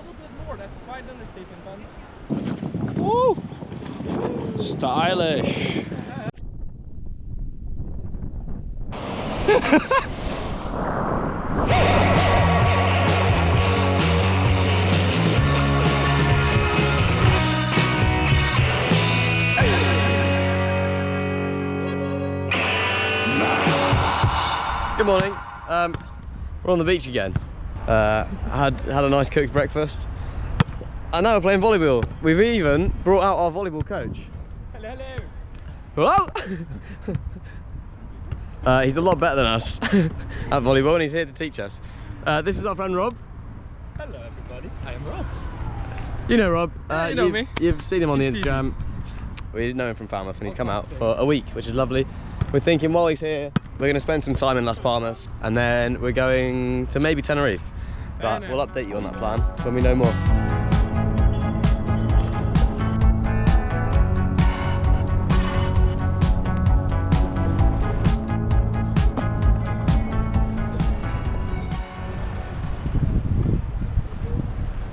little bit more, that's quite an understatement, man. Woo! Stylish. Good morning. We're on the beach again. Had a nice cooked breakfast. And now we're playing volleyball. We've even brought out our volleyball coach. Hello, Hello! He's a lot better than us at volleyball, and he's here to teach us. This is our friend Rob. Hello everybody, I am Rob. You know Rob. You know me. You've seen him on the Instagram. We know him from Falmouth, and he's come out for a week, which is lovely. We're thinking while he's here, we're going to spend some time in Las Palmas, and then we're going to maybe Tenerife. But we'll update you on that plan when we know more.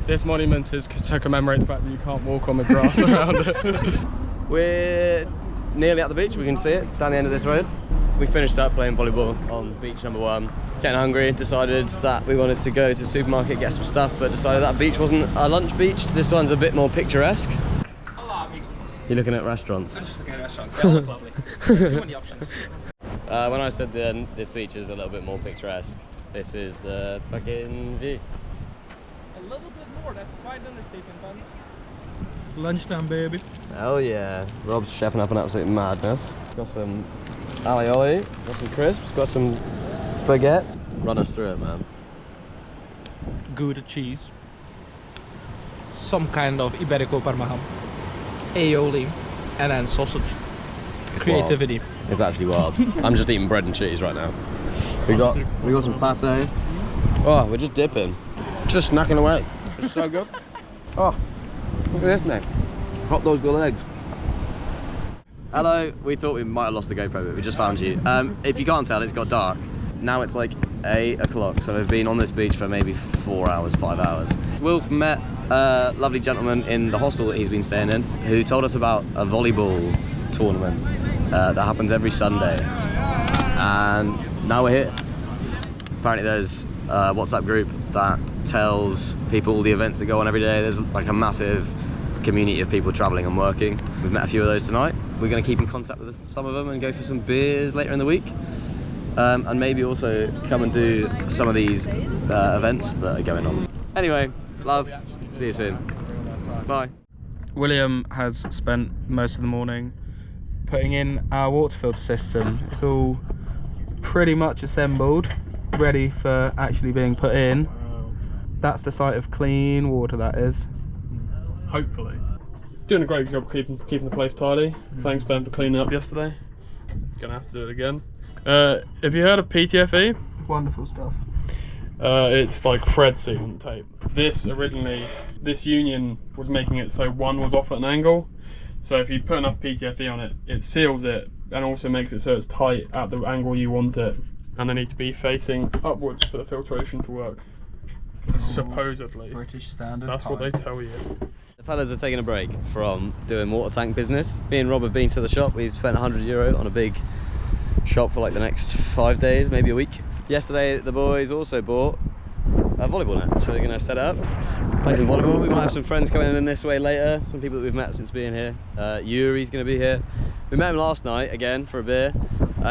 This monument is to commemorate the fact that you can't walk on the grass around it. We're nearly at the beach, we can see it down the end of this road. We finished up playing volleyball on beach number 1. Getting hungry, decided that we wanted to go to the supermarket, get some stuff, but decided that beach wasn't a lunch beach. This one's a bit more picturesque. You're looking at restaurants. I'm just looking at restaurants, they all look lovely. There's too many options. When I said this beach is a little bit more picturesque, this is the fucking view. A little bit more, that's quite an understatement, man. Lunchtime, baby. Hell yeah. Rob's chefing up an absolute madness. Got some alioli, got some crisps, got some baguette. Run us through it, man. Gouda cheese. Some kind of Iberico Parmesan. Aioli. And then sausage. It's Creativity. wild. It's actually wild. I'm just eating bread and cheese right now. We got some pate. Oh, we're just dipping. Just snacking away. It's so good. Oh, look at this, mate. Hot dogs with legs. Hello, we thought we might have lost the GoPro, but we just found you. If you can't tell, it's got dark. Now it's like 8 o'clock, so we've been on this beach for maybe 4 hours, 5 hours. Wilf met a lovely gentleman in the hostel that he's been staying in, who told us about a volleyball tournament that happens every Sunday. And now we're here. Apparently there's a WhatsApp group that tells people all the events that go on every day. There's like a massive community of people travelling and working. We've met a few of those tonight. We're going to keep in contact with some of them and go for some beers later in the week. And maybe also come and do some of these events that are going on. Anyway, love, see you soon. Bye. William has spent most of the morning putting in our water filter system. It's all pretty much assembled, ready for actually being put in. That's the sight of clean water, that is. Hopefully. Doing a great job keeping the place tidy. Thanks Ben for cleaning up yesterday. Gonna have to do it again. Have you heard of PTFE? Wonderful stuff. It's like thread sealant tape. This union was making it so one was off at an angle. So if you put enough PTFE on it, it seals it and also makes it so it's tight at the angle you want it. And they need to be facing upwards for the filtration to work. Supposedly. British standard. That's what they tell you. The fellas are taking a break from doing water tank business. Me and Rob have been to the shop. We've spent €100 on a big shop for like the next 5 days, maybe a week. Yesterday the boys also bought a volleyball net, so they're going to set it up, play some volleyball. We might have some friends coming in this way later, some people that we've met since being here. Yuri's going to be here. We met him last night again for a beer.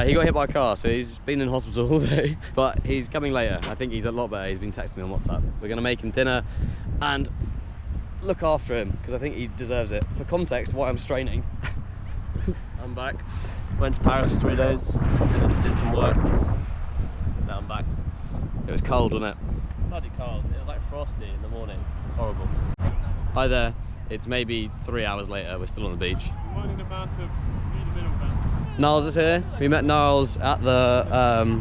He got hit by a car, so he's been in hospital all day, but he's coming later. I think he's a lot better. He's been texting me on WhatsApp. We're going to make him dinner and look after him, because I think he deserves it. For context, why I'm straining. I'm back. Went to Paris for 3 days, did some work. Now I'm back. It was cold, wasn't it? Bloody cold. It was like frosty in the morning. Horrible. Hi there. It's maybe 3 hours later. We're still on the beach. Reminding the man to read the middle band. Niles is here. We met Niles at the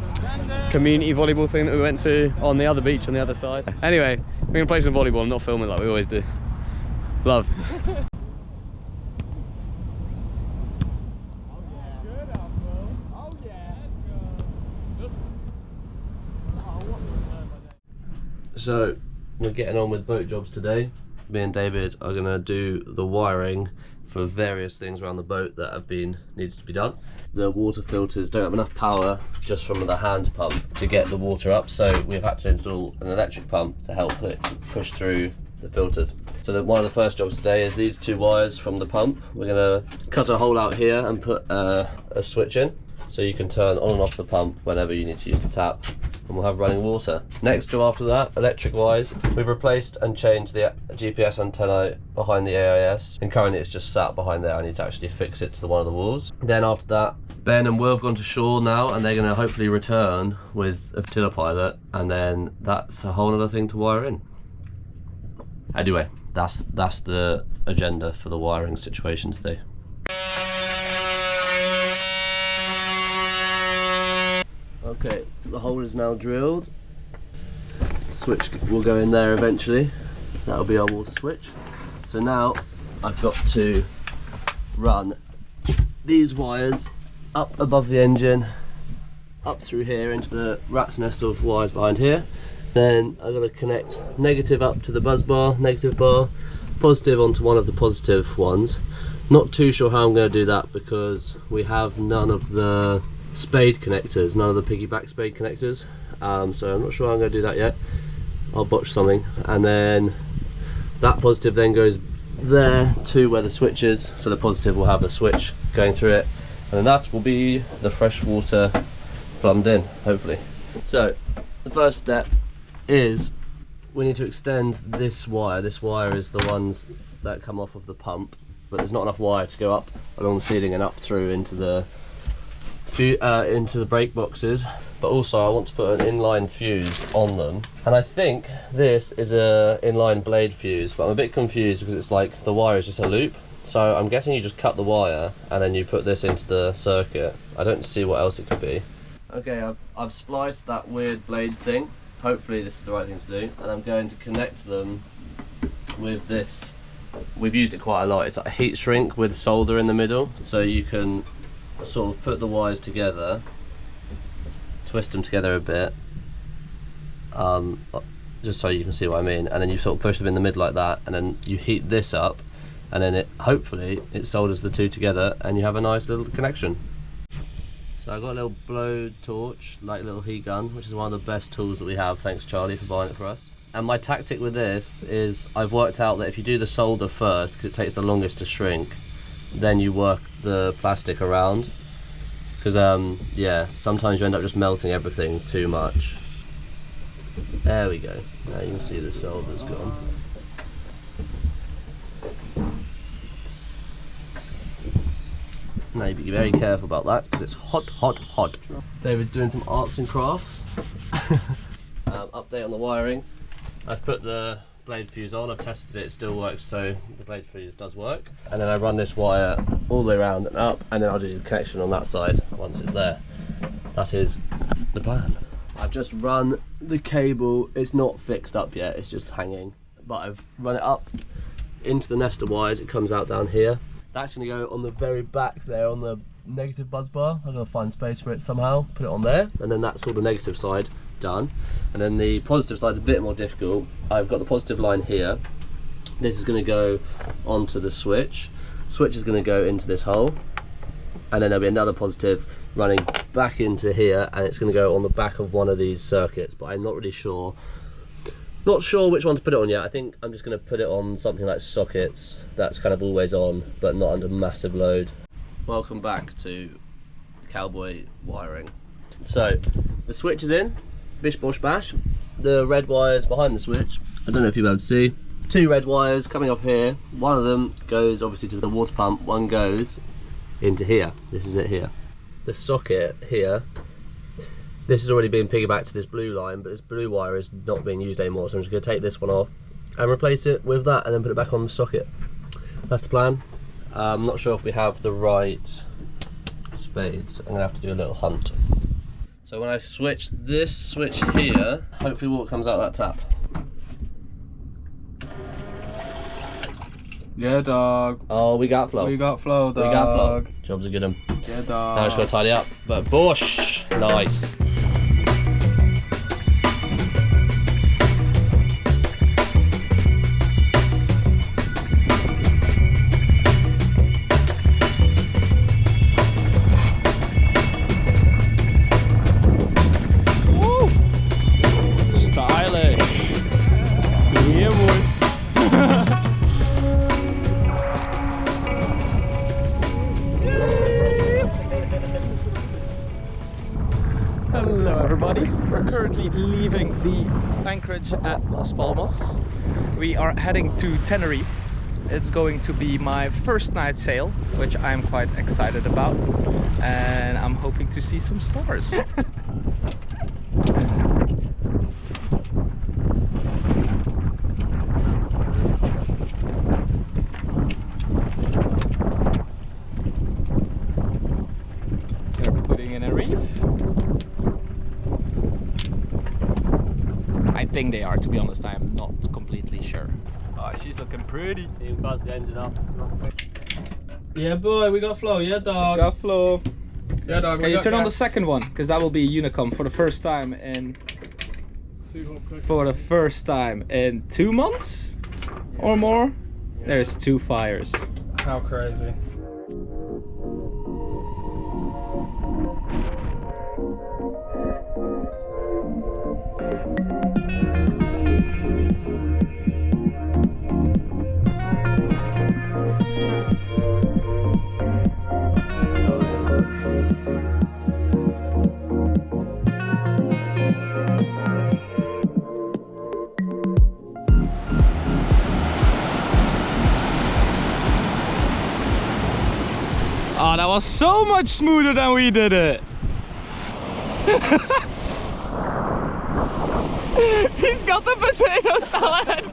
community volleyball thing that we went to on the other beach on the other side. Anyway, we're going to play some volleyball and not film it like we always do. Love. So we're getting on with boat jobs today. Me and David are gonna do the wiring for various things around the boat that have been needed to be done. The water filters don't have enough power just from the hand pump to get the water up, so we've had to install an electric pump to help it push through the filters. So one of the first jobs today is these 2 wires from the pump. We're gonna cut a hole out here and put a switch in, so you can turn on and off the pump whenever you need to use the tap, and we'll have running water. Next job after that, electric wise, we've replaced and changed the GPS antenna behind the AIS, and currently it's just sat behind there. I need to actually fix it to one of the walls. Then after that, Ben and Will have gone to shore now, and they're going to hopefully return with a tiller pilot, and then that's a whole other thing to wire in. Anyway, that's the agenda for the wiring situation today. Okay, the hole is now drilled. Switch will go in there eventually. That'll be our water switch. So now I've got to run these wires up above the engine, up through here into the rat's nest of wires behind here. Then I've got to connect negative up to the buzz bar, negative bar, positive onto one of the positive ones. Not too sure how I'm going to do that because we have none of the spade connectors, none of the piggyback spade connectors, so I'm not sure how I'm going to do that yet. I'll botch something, and then that positive then goes there to where the switch is, so the positive will have a switch going through it, and then that will be the fresh water plumbed in, hopefully. So the first step is we need to extend this wire. This wire is the ones that come off of the pump, but there's not enough wire to go up along the ceiling and up through into the brake boxes. But also I want to put an inline fuse on them, and I think this is a inline blade fuse, but I'm a bit confused because it's like the wire is just a loop, so I'm guessing you just cut the wire and then you put this into the circuit. I don't see what else it could be. Okay, I've spliced that weird blade thing. Hopefully this is the right thing to do, and I'm going to connect them with this. We've used it quite a lot. It's like a heat shrink with solder in the middle, so you can sort of put the wires together, twist them together a bit, just so you can see what I mean, and then you sort of push them in the middle like that, and then you heat this up, and then hopefully it solders the two together and you have a nice little connection. So I got a little blow torch, like a little heat gun, which is one of the best tools that we have. Thanks Charlie for buying it for us. And my tactic with this is I've worked out that if you do the solder first, because it takes the longest to shrink, then you work the plastic around, because yeah, sometimes you end up just melting everything too much. There we go. Now you can see the solder's gone. Now you be very careful about that because it's hot, hot, hot. David's doing some arts and crafts. Update on the wiring. I've put the blade fuse on, I've tested it, it still works, so the blade fuse does work. And then I run this wire all the way around and up, and then I'll do the connection on that side once it's there. That is the plan. I've just run the cable, it's not fixed up yet, it's just hanging. But I've run it up into the nest of wires, it comes out down here. That's going to go on the very back there on the negative buzz bar. I'm going to find space for it somehow, put it on there, and then that's all the negative side done. And then the positive side's a bit more difficult. I've got the positive line here. This is going to go onto the switch. Switch is going to go into this hole, and then there'll be another positive running back into here, and it's going to go on the back of one of these circuits, but I'm not really sure. Not sure which one to put it on yet. I think I'm just going to put it on something like sockets that's kind of always on but not under massive load. Welcome back to cowboy wiring. So the switch is in, bish bosh bash. The red wires behind the switch, I don't know if you'll be able to see, two red wires coming off here. One of them goes obviously to the water pump, one goes into here. This is it here. The socket here, this has already been piggybacked to this blue line, but this blue wire is not being used anymore, so I'm just going to take this one off and replace it with that and then put it back on the socket. That's the plan. I'm not sure if we have the right spades. I'm going to have to do a little hunt. So when I switch this switch here, hopefully water comes out of that tap. Yeah, dog. Oh, we got flow. We got flow, dog. We got flow. Job's a good one. Yeah, dog. Now I just got to tidy up. But bosh! Nice. Yeah, boy. Hello everybody, we're currently leaving the anchorage at Las Palmas. We are heading to Tenerife. It's going to be my first night sail, which I'm quite excited about, and I'm hoping to see some stars. They're putting in a reef. I think they are, to be honest. I'm not completely sure. Oh, she's looking pretty. You can buzz the engine up. Yeah, boy, we got flow. Yeah, dog. Got flow. Yeah, dog. Can you turn on the second one? Because that will be Unicom for the first time in 2 months or more. There's 2 fires. How crazy. Oh, that was so much smoother than we did it. He's got the potato salad.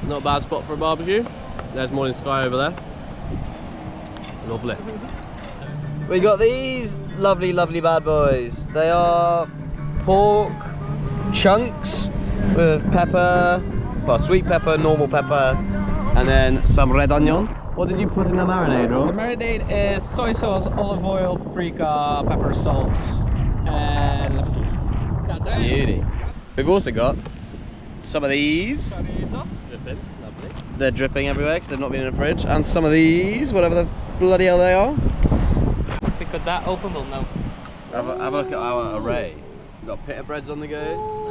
Not a bad spot for a barbecue. There's morning sky over there. Lovely. We got these lovely, lovely bad boys. They are pork chunks with pepper, well, sweet pepper, normal pepper, and then some red onion. What did you put in the marinade, The Rob? marinade is soy sauce, olive oil, paprika, pepper, salt, and lemon juice. Goddamn. Beauty. We've also got some of these. Dripping. Lovely. They're dripping everywhere because they've not been in the fridge. And some of these, whatever the bloody hell they are. If we cut that open, we'll know. Have a look at our array. We've got pita breads on the go.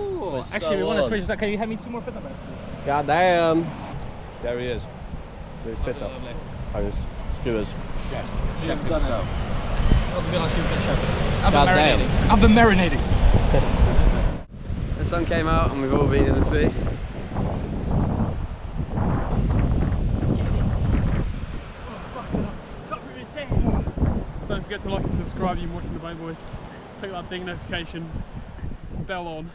Actually, we want to switch that. Can you hand me 2 more pita breads? God damn. There he is. There's pizza. And his skewers. Chef himself. Let's be honest, you've been chef. I've God been damn. marinating. I've been marinating. The sun came out and we've all been in the sea. Don't forget to like and subscribe. You're watching the Bone Boys. Click that ding notification bell on.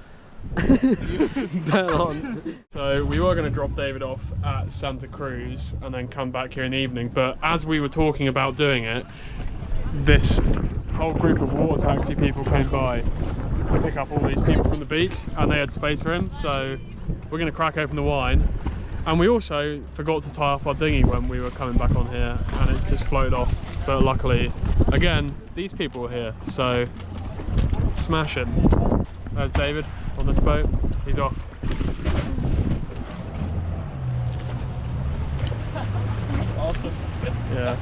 Bell on. So we were going to drop David off at Santa Cruz and then come back here in the evening, but as we were talking about doing it, this whole group of water taxi people came by to pick up all these people from the beach, and they had space for him, so we're going to crack open the wine. And we also forgot to tie off our dinghy when we were coming back on here, and it's just floated off. But luckily, again, these people were here, so smashing. There's David on this boat. He's off. Awesome. Yeah.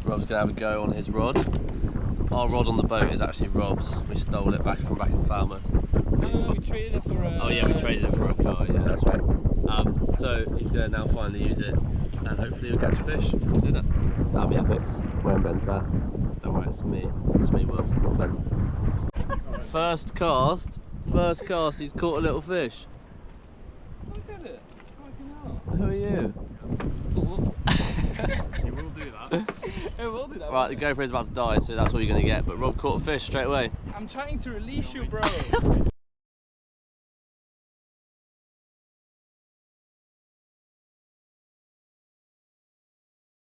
Rob's gonna have a go on his rod. Our rod on the boat is actually Rob's. We stole it back in Falmouth. So we traded it for a... Oh yeah, we traded it for a car. Yeah, that's right. So he's gonna now finally use it, and hopefully he'll catch a fish for dinner. That'll be epic. Wearing Ben's hat. Don't worry, it's me. It's me, Wolf, not Ben. First cast, he's caught a little fish. Look at it. Who are you? You will do that. It will do that. Right, the GoPro's about to die, so that's all you're gonna get. But Rob caught a fish straight away. I'm trying to release you, bro.